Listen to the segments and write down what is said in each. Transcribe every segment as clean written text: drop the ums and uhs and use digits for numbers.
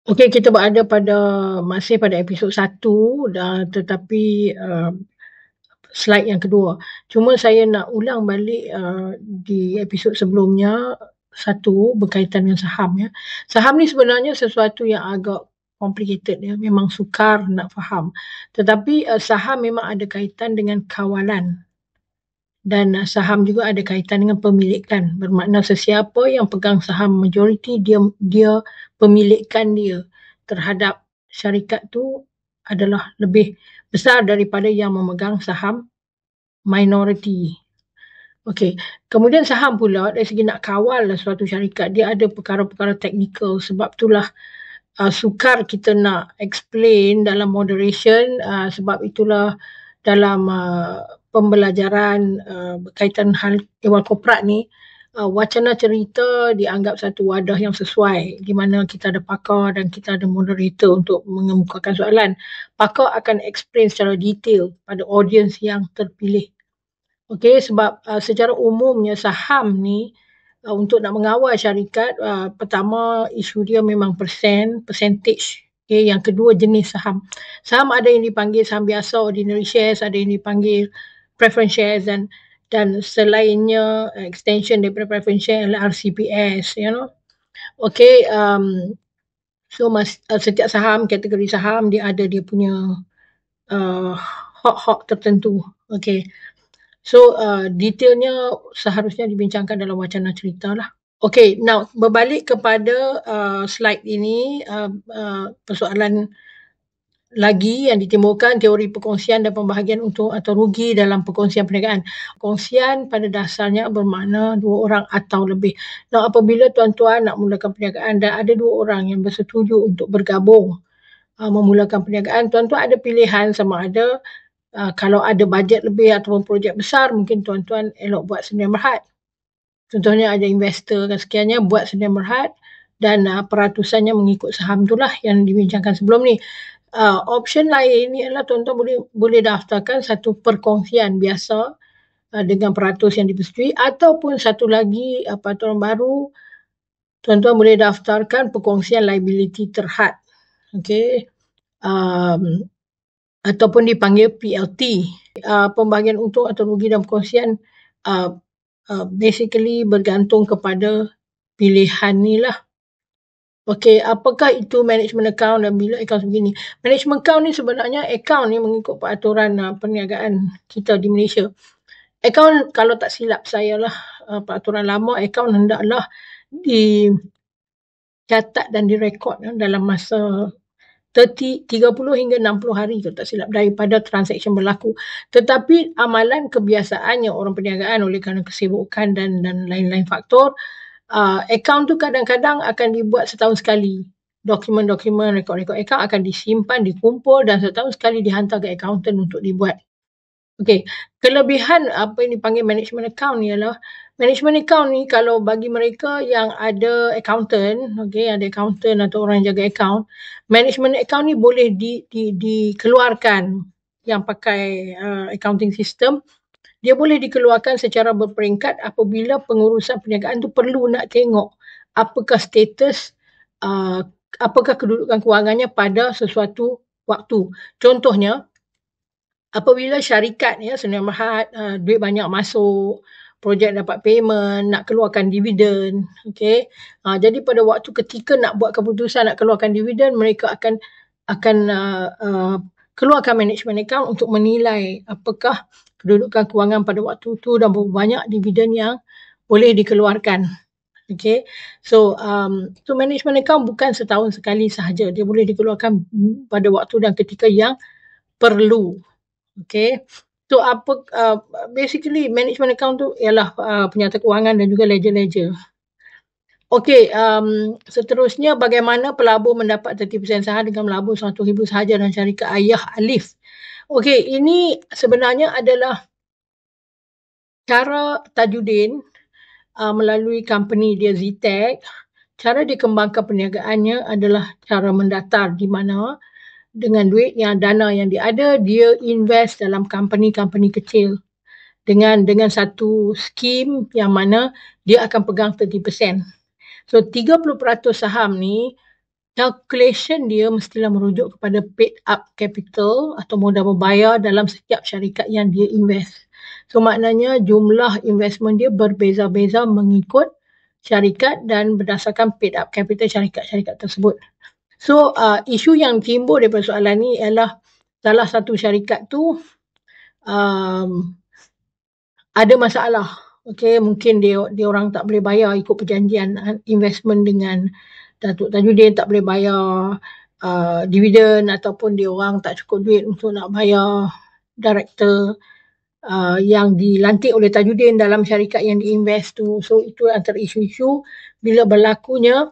Okey, kita berada masih pada episod 1 tetapi, slide yang kedua. Cuma saya nak ulang balik, di episod sebelumnya, satu berkaitan dengan saham ya. Saham ni sebenarnya sesuatu yang agak complicated ya, memang sukar nak faham. Tetapi, saham memang ada kaitan dengan kawalan dan, saham juga ada kaitan dengan pemilikan. Bermakna sesiapa yang pegang saham majoriti dia pemilikan dia terhadap syarikat tu adalah lebih besar daripada yang memegang saham minoriti. Okey, kemudian saham pula dari segi nak kawal suatu syarikat, dia ada perkara-perkara teknikal. Sebab itulah sukar kita nak explain dalam moderation, sebab itulah dalam pembelajaran berkaitan hal ehwal korporat ni, wacana cerita dianggap satu wadah yang sesuai di mana kita ada pakar dan kita ada moderator untuk mengemukakan soalan. Pakar akan explain secara detail pada audiens yang terpilih. Okey, sebab secara umumnya saham ni untuk nak mengawal syarikat, pertama isu dia memang percentage. Okey, yang kedua jenis saham. Saham ada yang dipanggil saham biasa, ordinary shares, ada yang dipanggil preference shares dan selainnya extension daripada preference share adalah RCPS, you know. Okey, so setiap saham, kategori saham dia ada dia punya hak-hak tertentu. Okey. So, detailnya seharusnya dibincangkan dalam wacana cerita lah. Okey, now berbalik kepada slide ini, persoalan lagi yang ditimbulkan teori perkongsian dan pembahagian untung atau rugi dalam perkongsian perniagaan. Perkongsian pada dasarnya bermakna dua orang atau lebih. Now, apabila tuan-tuan nak mulakan perniagaan dan ada dua orang yang bersetuju untuk bergabung memulakan perniagaan, tuan-tuan ada pilihan sama ada kalau ada bajet lebih ataupun projek besar, mungkin tuan-tuan elok buat sendi berhad. Contohnya ada investor dan sekiannya buat sendi berhad dan peratusannya mengikut saham itulah yang dibincangkan sebelum ni. Option lain ni adalah tuan-tuan boleh daftarkan satu perkongsian biasa dengan peratus yang dipersetujui, ataupun satu lagi peraturan baru, tuan-tuan boleh daftarkan perkongsian liability terhad. Okey. Ataupun dipanggil PLT. Pembahagian untung atau rugi dan perkongsian basically bergantung kepada pilihan ni lah. Okey, apakah itu management account dan bila account begini? Management account ni sebenarnya account ni mengikut peraturan perniagaan kita di Malaysia. Account, kalau tak silap saya lah, peraturan lama, account hendaklah dicatat dan direkod dalam masa 30 hingga 60 hari kalau tak silap daripada transaksi berlaku. Tetapi amalan kebiasaannya orang perniagaan oleh kerana kesibukan dan lain-lain faktor, akaun tu kadang-kadang akan dibuat setahun sekali. Dokumen-dokumen, rekod-rekod akaun akan disimpan, dikumpul dan setahun sekali dihantar ke accountant untuk dibuat. Okey, kelebihan apa yang dipanggil management account ni ialah, management account ni kalau bagi mereka yang ada accountant, okey, ada accountant atau orang yang jaga account, management account ni boleh dikeluarkan yang pakai accounting system. Dia boleh dikeluarkan secara berperingkat apabila pengurusan perniagaan tu perlu nak tengok apakah status, apakah kedudukan kewangannya pada sesuatu waktu. Contohnya, apabila syarikat ya sendi berhad, duit banyak masuk, projek dapat payment, nak keluarkan dividen, okey. Jadi pada waktu ketika nak buat keputusan nak keluarkan dividen, mereka akan keluarkan management account untuk menilai apakah kedudukan kewangan pada waktu itu dan berapa banyak dividen yang boleh dikeluarkan. Okey. So management account bukan setahun sekali sahaja, dia boleh dikeluarkan pada waktu dan ketika yang perlu. Okay. So basically management account tu ialah penyata kewangan dan juga ledger-ledger. Okay, seterusnya bagaimana pelabur mendapat 30% saham dengan melabur 100,000 sahaja dan syarikat ayah Alif. Okay, ini sebenarnya adalah cara Tajuddin melalui company dia Ztech. Cara dia kembangkan perniagaannya adalah cara mendatar, di mana dengan duit yang dana yang dia ada, dia invest dalam company-company kecil dengan satu skim yang mana dia akan pegang 30%. So 30% saham ni calculation dia mestilah merujuk kepada paid up capital atau modal berbayar dalam setiap syarikat yang dia invest. So maknanya jumlah investment dia berbeza-beza mengikut syarikat dan berdasarkan paid up capital syarikat-syarikat tersebut. So isu yang timbul daripada soalan ni ialah salah satu syarikat tu ada masalah. Okay, mungkin dia orang tak boleh bayar ikut perjanjian investment dengan Datuk Tajudin, tak boleh bayar dividen, ataupun dia orang tak cukup duit untuk nak bayar director yang dilantik oleh Tajudin dalam syarikat yang diinvest tu. So itu antara isu-isu bila berlakunya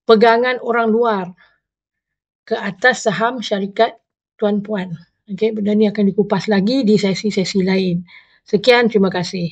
pegangan orang luar ke atas saham syarikat tuan-puan. Okay, benda ni akan dikupas lagi di sesi-sesi lain. Sekian, terima kasih.